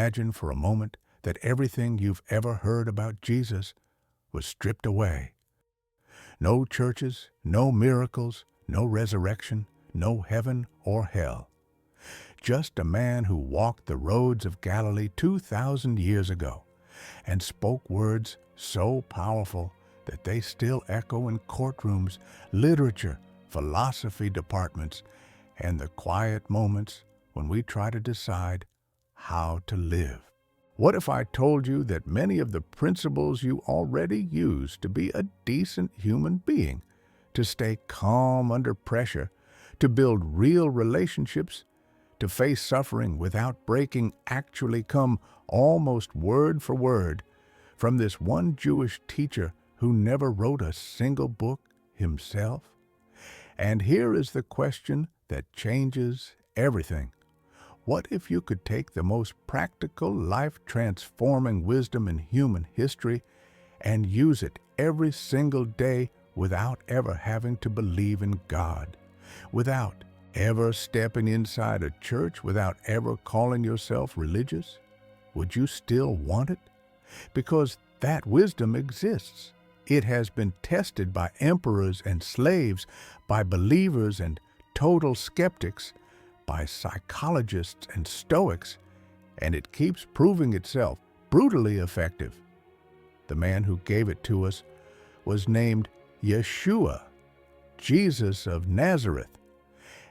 imagine for a moment that everything you've ever heard about Jesus was stripped away? No churches, no miracles, no resurrection, no heaven or hell. Just a man who walked the roads of Galilee 2,000 years ago and spoke words so powerful that they still echo in courtrooms, literature, philosophy departments, and the quiet moments when we try to decide how to live. What if I told you that many of the principles you already use to be a decent human being, to stay calm under pressure, to build real relationships, to face suffering without breaking, actually come almost word for word from this one Jewish teacher who never wrote a single book himself? And here is the question that changes everything. What if you could take the most practical, life-transforming wisdom in human history and use it every single day without ever having to believe in God, without ever stepping inside a church, without ever calling yourself religious? Would you still want it? Because that wisdom exists. It has been tested by emperors and slaves, by believers and total skeptics, by psychologists and stoics, and it keeps proving itself brutally effective. The man who gave it to us was named Yeshua, Jesus of Nazareth.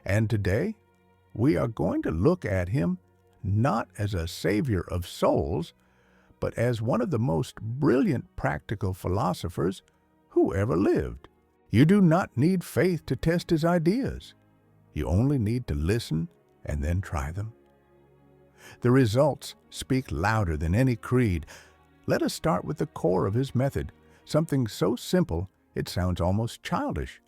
And today, we are going to look at him not as a savior of souls, but as one of the most brilliant practical philosophers who ever lived. You do not need faith to test his ideas. You only need to listen and then try them. The results speak louder than any creed. Let us start with the core of his method, something so simple it sounds almost childish,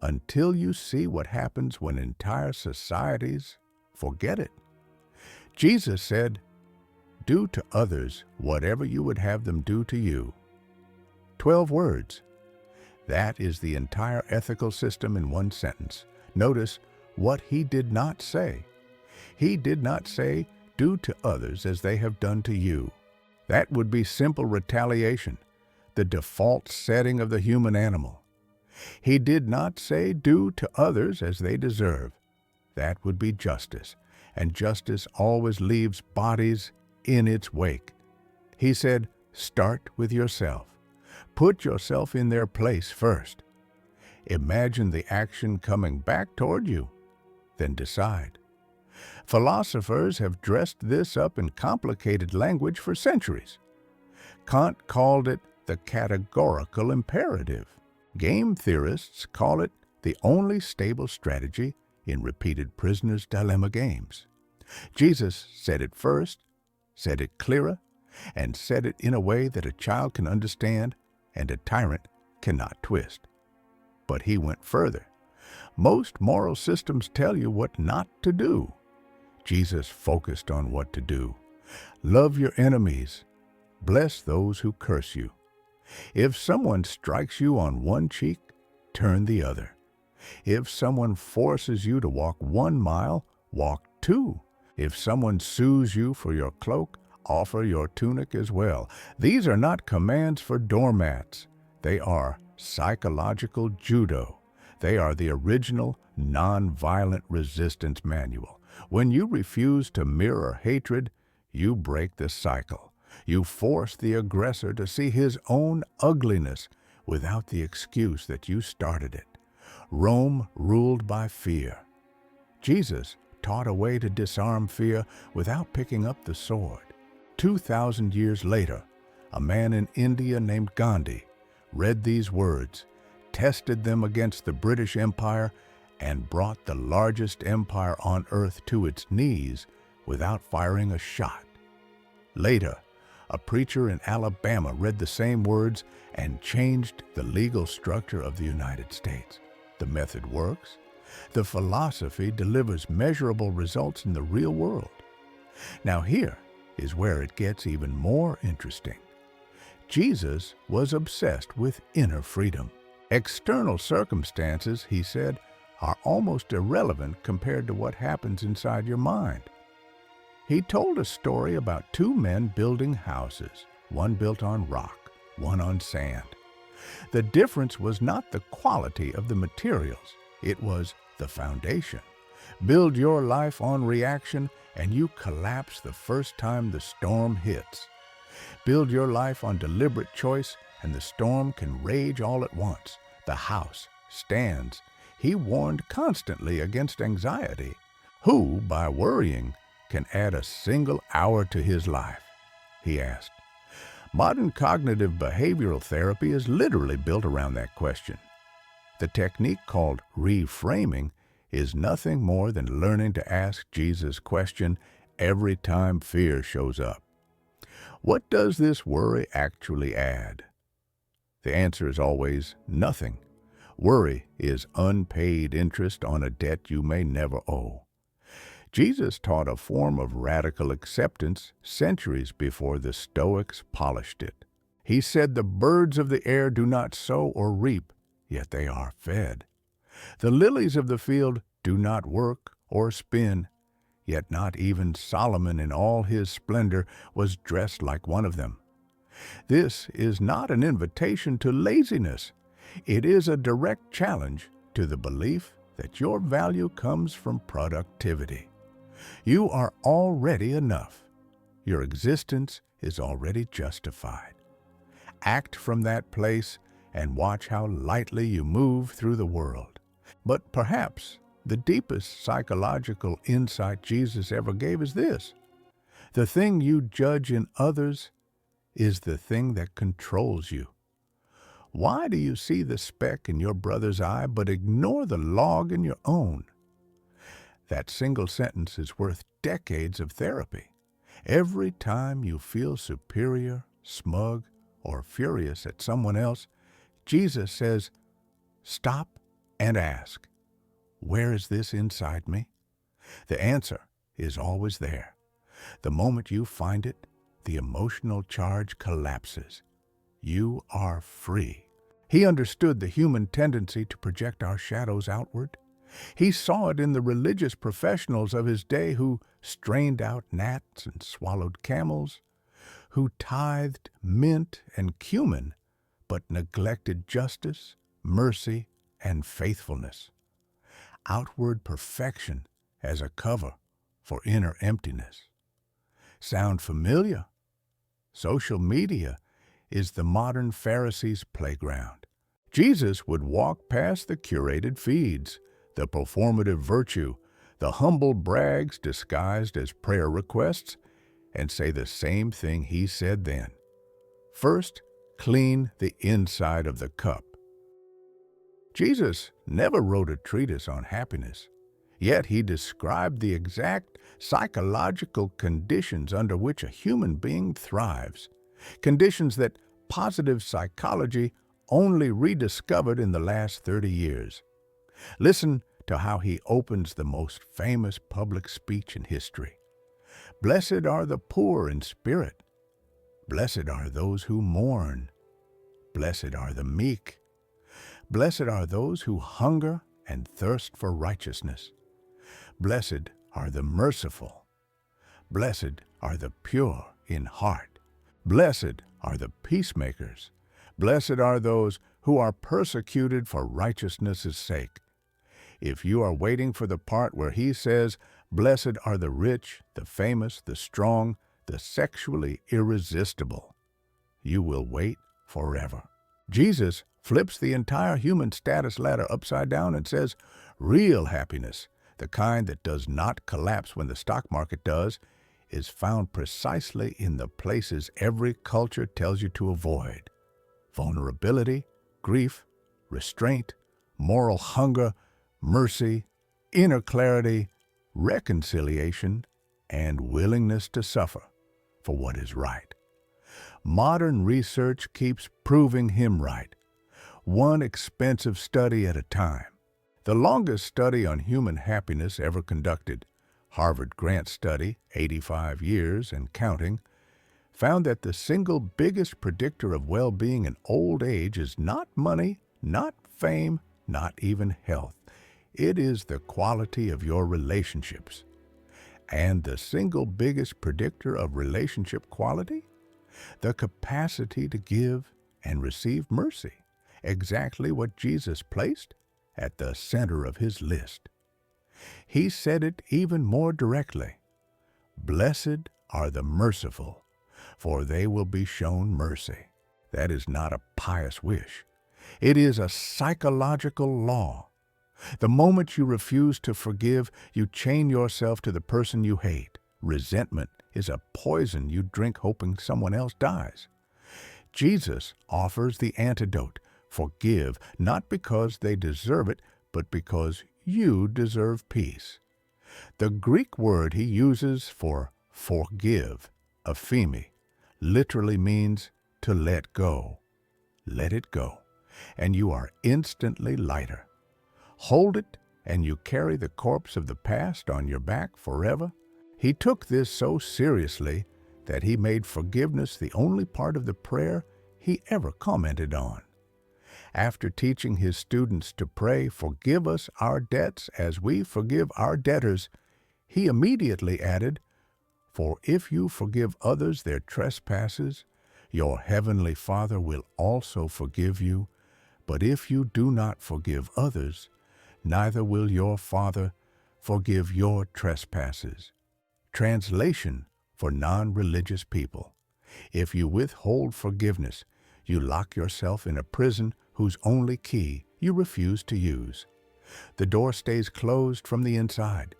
until you see what happens when entire societies forget it. Jesus said, "Do to others whatever you would have them do to you." 12 words. That is the entire ethical system in one sentence. Notice what he did not say. He did not say, "Do to others as they have done to you." That would be simple retaliation, the default setting of the human animal. He did not say, "Do to others as they deserve." That would be justice, and justice always leaves bodies in its wake. He said, "Start with yourself. Put yourself in their place first. Imagine the action coming back toward you, then decide." Philosophers have dressed this up in complicated language for centuries. Kant called it the categorical imperative. Game theorists call it the only stable strategy in repeated prisoner's dilemma games. Jesus said it first, said it clearer, and said it in a way that a child can understand and a tyrant cannot twist. But he went further. Most moral systems tell you what not to do. Jesus focused on what to do. Love your enemies. Bless those who curse you. If someone strikes you on one cheek, turn the other. If someone forces you to walk 1 mile, walk 2. If someone sues you for your cloak, offer your tunic as well. These are not commands for doormats. They are psychological judo. They are the original non-violent resistance manual. When you refuse to mirror hatred, you break the cycle. You force the aggressor to see his own ugliness without the excuse that you started it. Rome ruled by fear. Jesus taught a way to disarm fear without picking up the sword. 2,000 years later, a man in India named Gandhi read these words, tested them against the British Empire, and brought the largest empire on earth to its knees without firing a shot. Later, a preacher in Alabama read the same words and changed the legal structure of the United States. The method works. The philosophy delivers measurable results in the real world. Now here is where it gets even more interesting. Jesus was obsessed with inner freedom. External circumstances, he said, are almost irrelevant compared to what happens inside your mind. He told a story about two men building houses, one built on rock, one on sand. The difference was not the quality of the materials, it was the foundation. Build your life on reaction and you collapse the first time the storm hits. Build your life on deliberate choice and the storm can rage all at once. The house stands. He warned constantly against anxiety. Who, by worrying, can add a single hour to his life? He asked. Modern cognitive behavioral therapy is literally built around that question. The technique called reframing is nothing more than learning to ask Jesus' question every time fear shows up. What does this worry actually add? The answer is always nothing. Worry is unpaid interest on a debt you may never owe. Jesus taught a form of radical acceptance centuries before the Stoics polished it. He said the birds of the air do not sow or reap, yet they are fed. The lilies of the field do not work or spin, yet not even Solomon in all his splendor was dressed like one of them. This is not an invitation to laziness. It is a direct challenge to the belief that your value comes from productivity. You are already enough. Your existence is already justified. Act from that place and watch how lightly you move through the world. But perhaps the deepest psychological insight Jesus ever gave is this: the thing you judge in others is the thing that controls you. Why do you see the speck in your brother's eye but ignore the log in your own? That single sentence is worth decades of therapy. Every time you feel superior, smug, or furious at someone else, Jesus says, stop and ask, where is this inside me? The answer is always there. The moment you find it, the emotional charge collapses. You are free. He understood the human tendency to project our shadows outward. He saw it in the religious professionals of his day who strained out gnats and swallowed camels, who tithed mint and cumin, but neglected justice, mercy, and faithfulness. Outward perfection as a cover for inner emptiness. Sound familiar? Social media is the modern Pharisee's playground. Jesus would walk past the curated feeds, the performative virtue, the humble brags disguised as prayer requests, and say the same thing he said then. First, clean the inside of the cup. Jesus never wrote a treatise on happiness, yet he described the exact psychological conditions under which a human being thrives, conditions that positive psychology only rediscovered in the last 30 years. Listen to how he opens the most famous public speech in history. Blessed are the poor in spirit. Blessed are those who mourn. Blessed are the meek. Blessed are those who hunger and thirst for righteousness. Blessed are the merciful. Blessed are the pure in heart. Blessed are the peacemakers. Blessed are those who are persecuted for righteousness' sake. If you are waiting for the part where he says, blessed are the rich, the famous, the strong, the sexually irresistible, you will wait forever. Jesus flips the entire human status ladder upside down and says, real happiness, the kind that does not collapse when the stock market does, is found precisely in the places every culture tells you to avoid: vulnerability, grief, restraint, moral hunger, mercy, inner clarity, reconciliation, and willingness to suffer for what is right. Modern research keeps proving him right, one expensive study at a time. The longest study on human happiness ever conducted, Harvard Grant Study, 85 years and counting, found that the single biggest predictor of well-being in old age is not money, not fame, not even health. It is the quality of your relationships. And the single biggest predictor of relationship quality? The capacity to give and receive mercy, exactly what Jesus placed at the center of his list. He said it even more directly. Blessed are the merciful, for they will be shown mercy. That is not a pious wish. It is a psychological law. The moment you refuse to forgive, you chain yourself to the person you hate. Resentment is a poison you drink hoping someone else dies. Jesus offers the antidote. Forgive, not because they deserve it, but because you deserve peace. The Greek word he uses for forgive, aphemi, literally means to let go. Let it go, and you are instantly lighter. Hold it, and you carry the corpse of the past on your back forever. He took this so seriously that he made forgiveness the only part of the prayer he ever commented on. After teaching his students to pray, "Forgive us our debts as we forgive our debtors," he immediately added, "For if you forgive others their trespasses, your heavenly Father will also forgive you. But if you do not forgive others, neither will your Father forgive your trespasses." Translation for non-religious people: if you withhold forgiveness, you lock yourself in a prison whose only key you refuse to use. The door stays closed from the inside.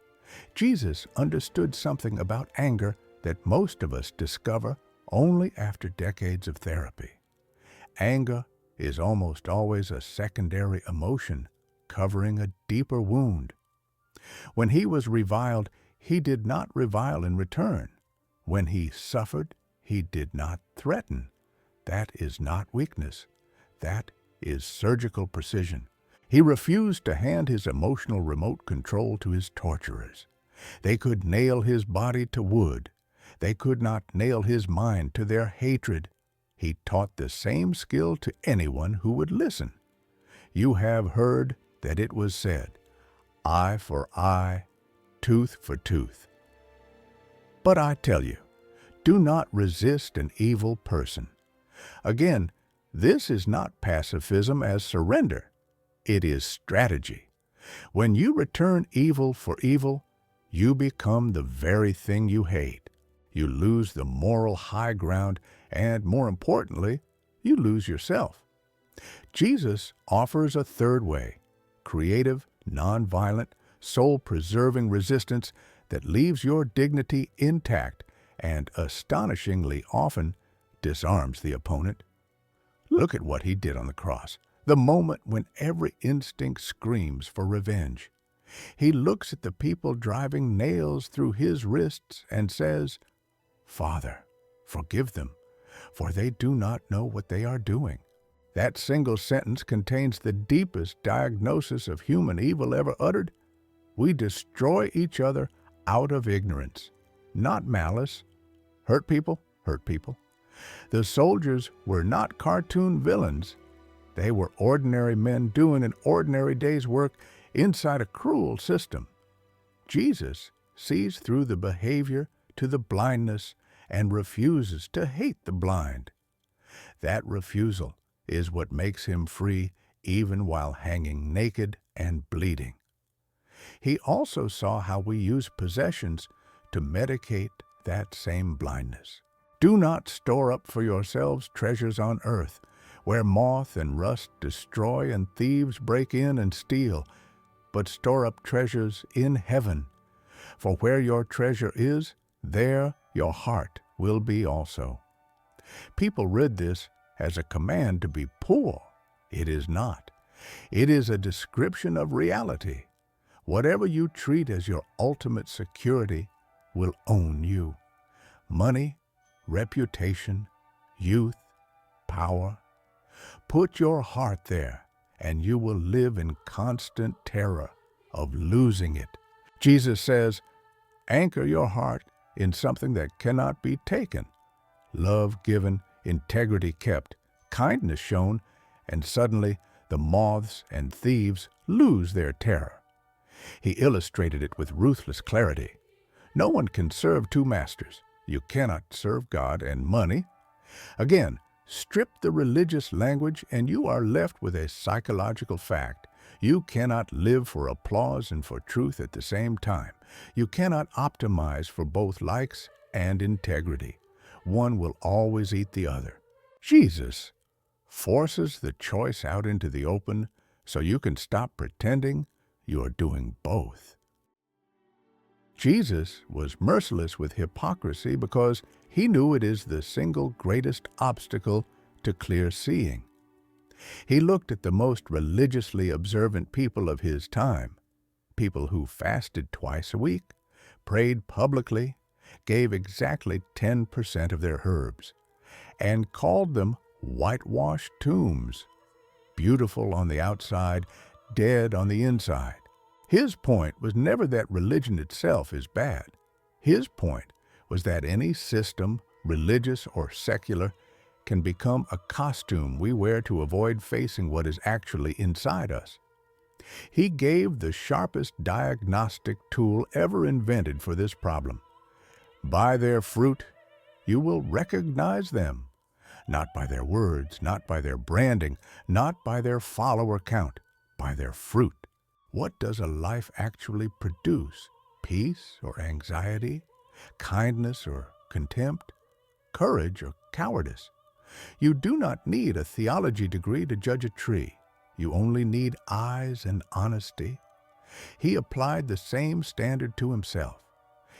Jesus understood something about anger that most of us discover only after decades of therapy. Anger is almost always a secondary emotion covering a deeper wound. When he was reviled, he did not revile in return. When he suffered, he did not threaten. That is not weakness. That is surgical precision. He refused to hand his emotional remote control to his torturers. They could nail his body to wood. They could not nail his mind to their hatred. He taught the same skill to anyone who would listen. You have heard that it was said, "Eye for eye, tooth for tooth." But I tell you, do not resist an evil person. Again, this is not pacifism as surrender. It is strategy. When you return evil for evil, you become the very thing you hate. You lose the moral high ground, and more importantly, you lose yourself. Jesus offers a third way: creative, nonviolent, soul-preserving resistance that leaves your dignity intact and astonishingly often disarms the opponent. Look at what he did on the cross, the moment when every instinct screams for revenge. He looks at the people driving nails through his wrists and says, "Father, forgive them, for they do not know what they are doing." That single sentence contains the deepest diagnosis of human evil ever uttered. We destroy each other out of ignorance, not malice. Hurt people, hurt people. The soldiers were not cartoon villains. They were ordinary men doing an ordinary day's work inside a cruel system. Jesus sees through the behavior to the blindness and refuses to hate the blind. That refusal is what makes him free even while hanging naked and bleeding. He also saw how we use possessions to medicate that same blindness. Do not store up for yourselves treasures on earth, where moth and rust destroy and thieves break in and steal, but store up treasures in heaven. For where your treasure is, there your heart will be also. People read this as a command to be poor. It is not. It is a description of reality. Whatever you treat as your ultimate security will own you. Money, reputation, youth, power. Put your heart there, and you will live in constant terror of losing it. Jesus says, anchor your heart in something that cannot be taken. Love given, integrity kept, kindness shown, and suddenly the moths and thieves lose their terror. He illustrated it with ruthless clarity. No one can serve two masters. You cannot serve God and money. Again, strip the religious language and you are left with a psychological fact. You cannot live for applause and for truth at the same time. You cannot optimize for both likes and integrity. One will always eat the other. Jesus forces the choice out into the open so you can stop pretending you are doing both. Jesus was merciless with hypocrisy because he knew it is the single greatest obstacle to clear seeing. He looked at the most religiously observant people of his time, people who fasted twice a week, prayed publicly, gave exactly 10% of their herbs, and called them whitewashed tombs, beautiful on the outside, dead on the inside. His point was never that religion itself is bad. His point was that any system, religious or secular, can become a costume we wear to avoid facing what is actually inside us. He gave the sharpest diagnostic tool ever invented for this problem. By their fruit, you will recognize them. Not by their words, not by their branding, not by their follower count, by their fruit. What does a life actually produce? Peace or anxiety? Kindness or contempt? Courage or cowardice? You do not need a theology degree to judge a tree. You only need eyes and honesty. He applied the same standard to himself.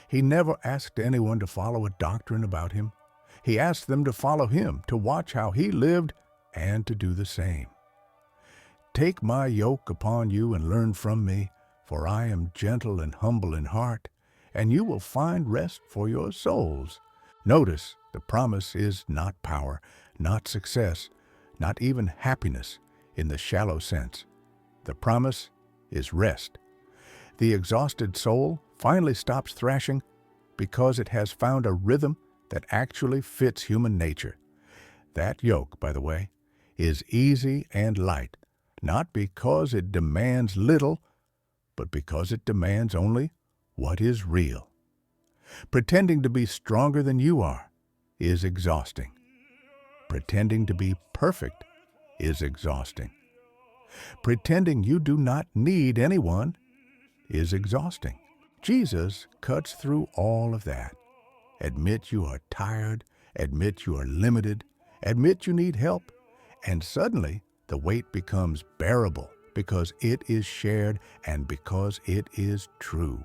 He never asked anyone to follow a doctrine about him. He asked them to follow him, to watch how he lived, and to do the same. Take my yoke upon you and learn from me, for I am gentle and humble in heart, and you will find rest for your souls. Notice, the promise is not power, not success, not even happiness in the shallow sense. The promise is rest. The exhausted soul finally stops thrashing because it has found a rhythm that actually fits human nature. That yoke, by the way, is easy and light, not because it demands little, but because it demands only what is real. Pretending to be stronger than you are is exhausting. Pretending to be perfect is exhausting. Pretending you do not need anyone is exhausting. Jesus cuts through all of that. Admit you are tired, admit you are limited, admit you need help, and suddenly the weight becomes bearable because it is shared and because it is true.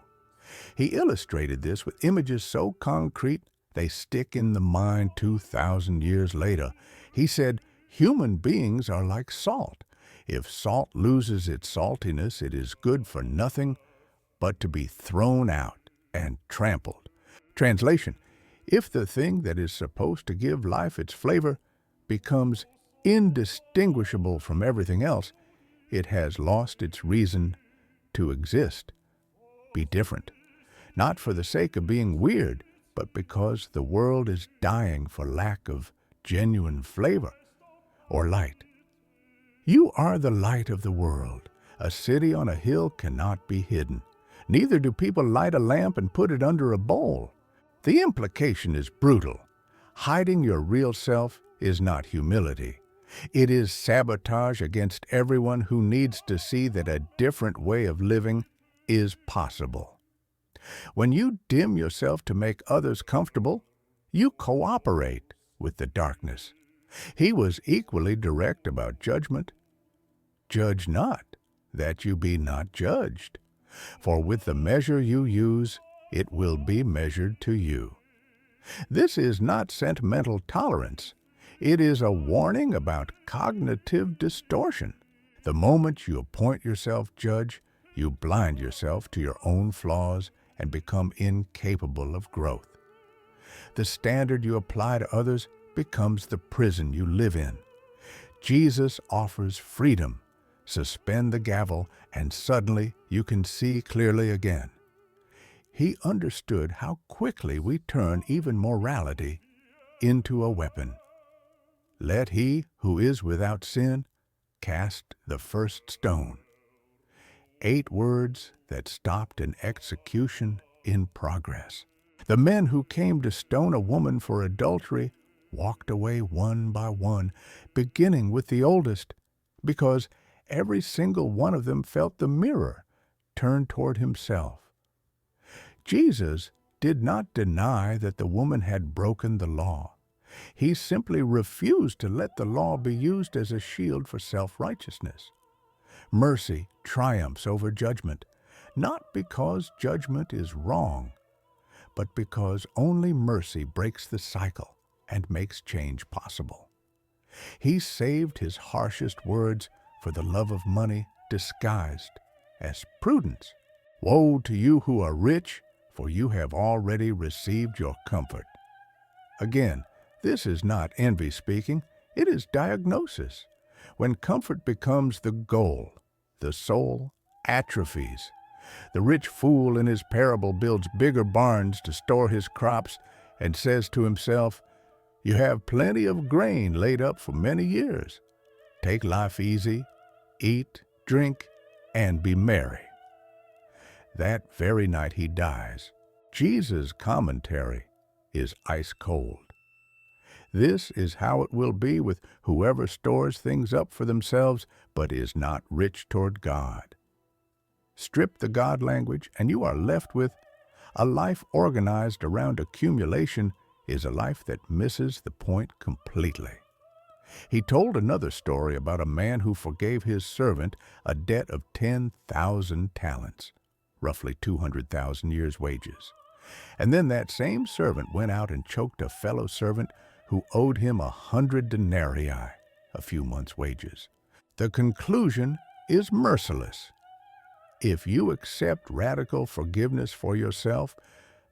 He illustrated this with images so concrete they stick in the mind 2,000 years later. He said, human beings are like salt. If salt loses its saltiness, it is good for nothing but to be thrown out and trampled. Translation, if the thing that is supposed to give life its flavor becomes indistinguishable from everything else, it has lost its reason to exist. Be different, not for the sake of being weird, but because the world is dying for lack of genuine flavor or light. You are the light of the world. A city on a hill cannot be hidden. Neither do people light a lamp and put it under a bowl. The implication is brutal. Hiding your real self is not humility. It is sabotage against everyone who needs to see that a different way of living is possible. When you dim yourself to make others comfortable, you cooperate with the darkness. He was equally direct about judgment. Judge not, that you be not judged. For with the measure you use, it will be measured to you. This is not sentimental tolerance. It is a warning about cognitive distortion. The moment you appoint yourself judge, you blind yourself to your own flaws and become incapable of growth. The standard you apply to others becomes the prison you live in. Jesus offers freedom. Suspend the gavel, and suddenly you can see clearly again. He understood how quickly we turn even morality into a weapon. Let he who is without sin cast the first stone. 8 words that stopped an execution in progress. The men who came to stone a woman for adultery walked away one by one, beginning with the oldest, because every single one of them felt the mirror turned toward himself. Jesus did not deny that the woman had broken the law. He simply refused to let the law be used as a shield for self-righteousness. Mercy triumphs over judgment, not because judgment is wrong, but because only mercy breaks the cycle and makes change possible. He saved his harshest words for the love of money disguised as prudence. Woe to you who are rich, for you have already received your comfort. Again, this is not envy speaking, it is diagnosis. When comfort becomes the goal, the soul atrophies. The rich fool in his parable builds bigger barns to store his crops and says to himself, "You have plenty of grain laid up for many years. Take life easy, eat, drink, and be merry." That very night he dies. Jesus' commentary is ice cold. This is how it will be with whoever stores things up for themselves but is not rich toward God. Strip the God language and you are left with a life organized around accumulation is a life that misses the point completely. He told another story about a man who forgave his servant a debt of 10,000 talents, roughly 200,000 years' wages. And then that same servant went out and choked a fellow servant who owed him 100 denarii, a few months' wages. The conclusion is merciless. If you accept radical forgiveness for yourself,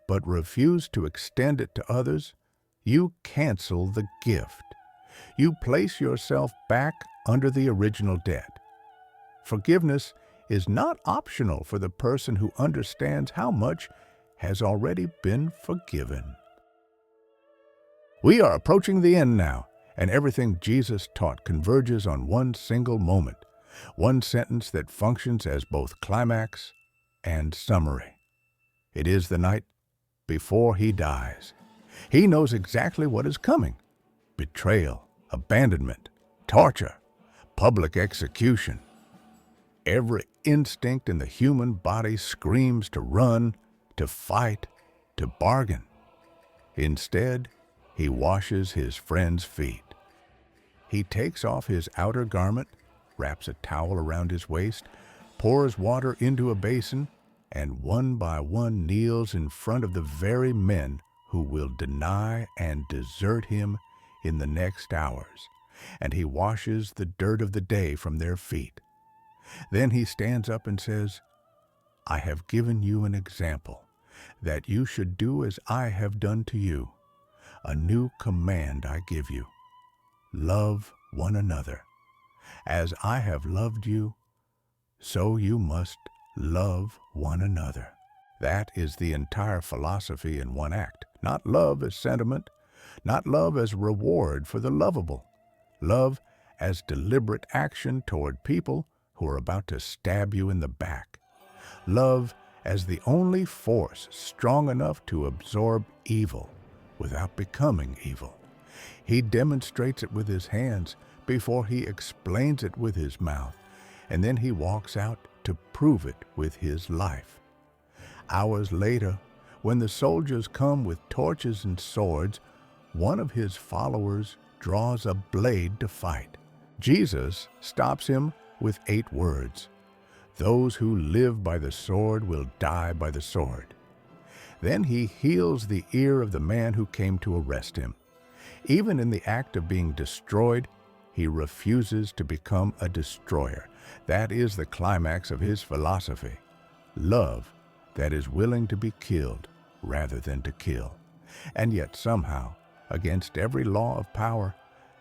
but refuse to extend it to others, you cancel the gift. You place yourself back under the original debt. Forgiveness is not optional for the person who understands how much has already been forgiven. We are approaching the end now, and everything Jesus taught converges on one single moment, one sentence that functions as both climax and summary. It is the night before he dies. He knows exactly what is coming: betrayal, abandonment, torture, public execution. Every instinct in the human body screams to run, to fight, to bargain. Instead, he washes his friend's feet. He takes off his outer garment, wraps a towel around his waist, pours water into a basin, and one by one kneels in front of the very men who will deny and desert him in the next hours, and he washes the dirt of the day from their feet. Then he stands up and says, "I have given you an example, that you should do as I have done to you. A new command I give you: love one another. As I have loved you, so you must love one another." That is the entire philosophy in one act. Not love as sentiment, not love as reward for the lovable. Love as deliberate action toward people who are about to stab you in the back. Love as the only force strong enough to absorb evil without becoming evil. He demonstrates it with his hands before he explains it with his mouth, and then he walks out to prove it with his life. Hours later, when the soldiers come with torches and swords, one of his followers draws a blade to fight. Jesus stops him with 8 words: "Those who live by the sword will die by the sword." Then he heals the ear of the man who came to arrest him. Even in the act of being destroyed, he refuses to become a destroyer. That is the climax of his philosophy. Love that is willing to be killed rather than to kill. And yet somehow, against every law of power,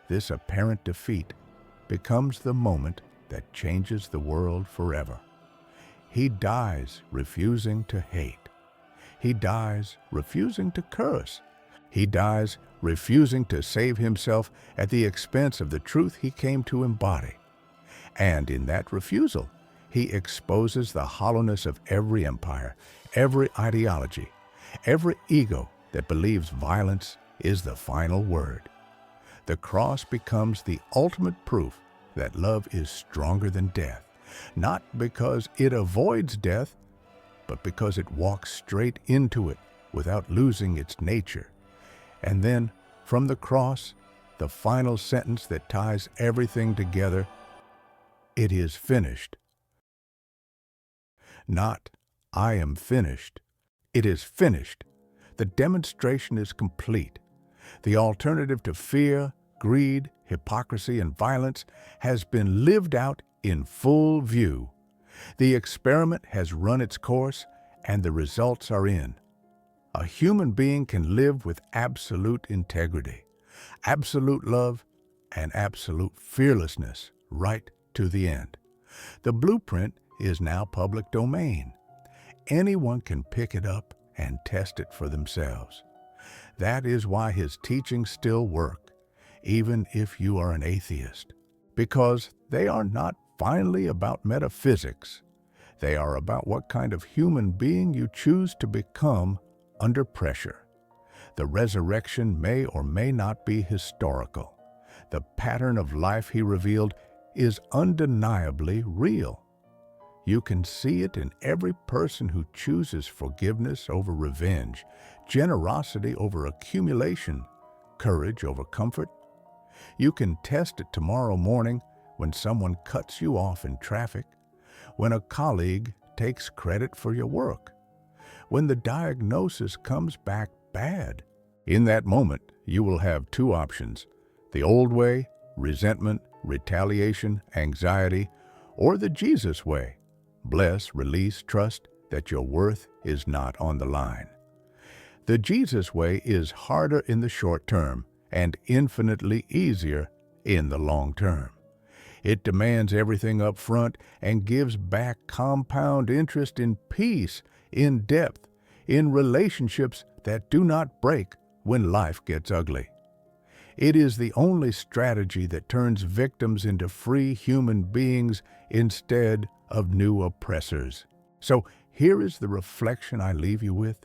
this apparent defeat becomes the moment that changes the world forever. He dies refusing to hate. He dies refusing to curse. He dies refusing to save himself at the expense of the truth he came to embody. And in that refusal, He exposes the hollowness of every empire, every ideology, every ego that believes violence is the final word. The cross becomes the ultimate proof that love is stronger than death, not because it avoids death, but because it walks straight into it without losing its nature. And then, from the cross, the final sentence that ties everything together: it is finished. Not, I am finished. It is finished. The demonstration is complete. The alternative to fear, greed, hypocrisy, and violence has been lived out in full view. The experiment has run its course, and the results are in. A human being can live with absolute integrity, absolute love, and absolute fearlessness right to the end. The blueprint is now public domain. Anyone can pick it up and test it for themselves. That is why his teachings still work, even if you are an atheist, because they are not finally about metaphysics. They are about what kind of human being you choose to become under pressure. The resurrection may or may not be historical. The pattern of life he revealed is undeniably real. You can see it in every person who chooses forgiveness over revenge, generosity over accumulation, courage over comfort. You can test it tomorrow morning when someone cuts you off in traffic, when a colleague takes credit for your work, when the diagnosis comes back bad. In that moment, you will have two options: the old way, resentment, retaliation, anxiety, or the Jesus way: bless, release, trust that your worth is not on the line. The Jesus way is harder in the short term and infinitely easier in the long term. It demands everything up front and gives back compound interest in peace, in depth, in relationships that do not break when life gets ugly. It is the only strategy that turns victims into free human beings instead of new oppressors. So here is the reflection I leave you with.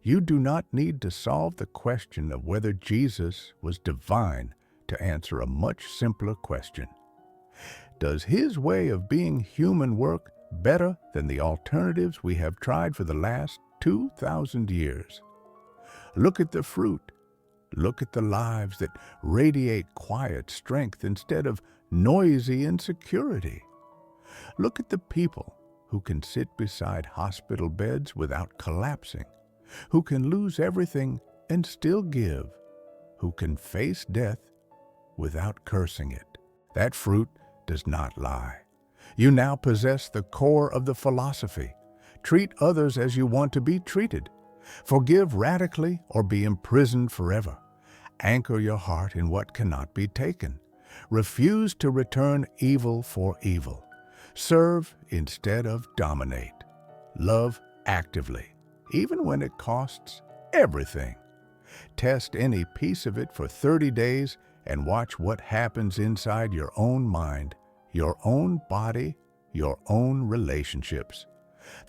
You do not need to solve the question of whether Jesus was divine to answer a much simpler question. Does his way of being human work better than the alternatives we have tried for the last 2,000 years? Look at the fruit. Look at the lives that radiate quiet strength instead of noisy insecurity. Look at the people who can sit beside hospital beds without collapsing, who can lose everything and still give, who can face death without cursing it. That fruit does not lie. You now possess the core of the philosophy. Treat others as you want to be treated. Forgive radically or be imprisoned forever. Anchor your heart in what cannot be taken. Refuse to return evil for evil. Serve instead of dominate. Love actively, even when it costs everything. Test any piece of it for 30 days and watch what happens inside your own mind, your own body, your own relationships.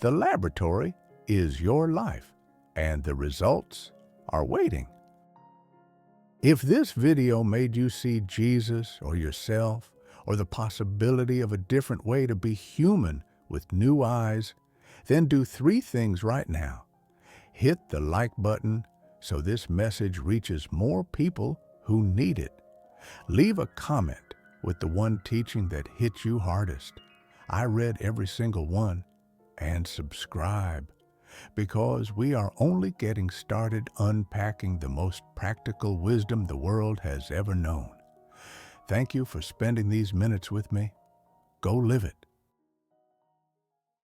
The laboratory is your life, and the results are waiting. If this video made you see Jesus or yourself or the possibility of a different way to be human with new eyes, then do 3 things right now. Hit the like button so this message reaches more people who need it. Leave a comment with the one teaching that hit you hardest. I read every single one. And subscribe, because we are only getting started unpacking the most practical wisdom the world has ever known. Thank you for spending these minutes with me. Go live it.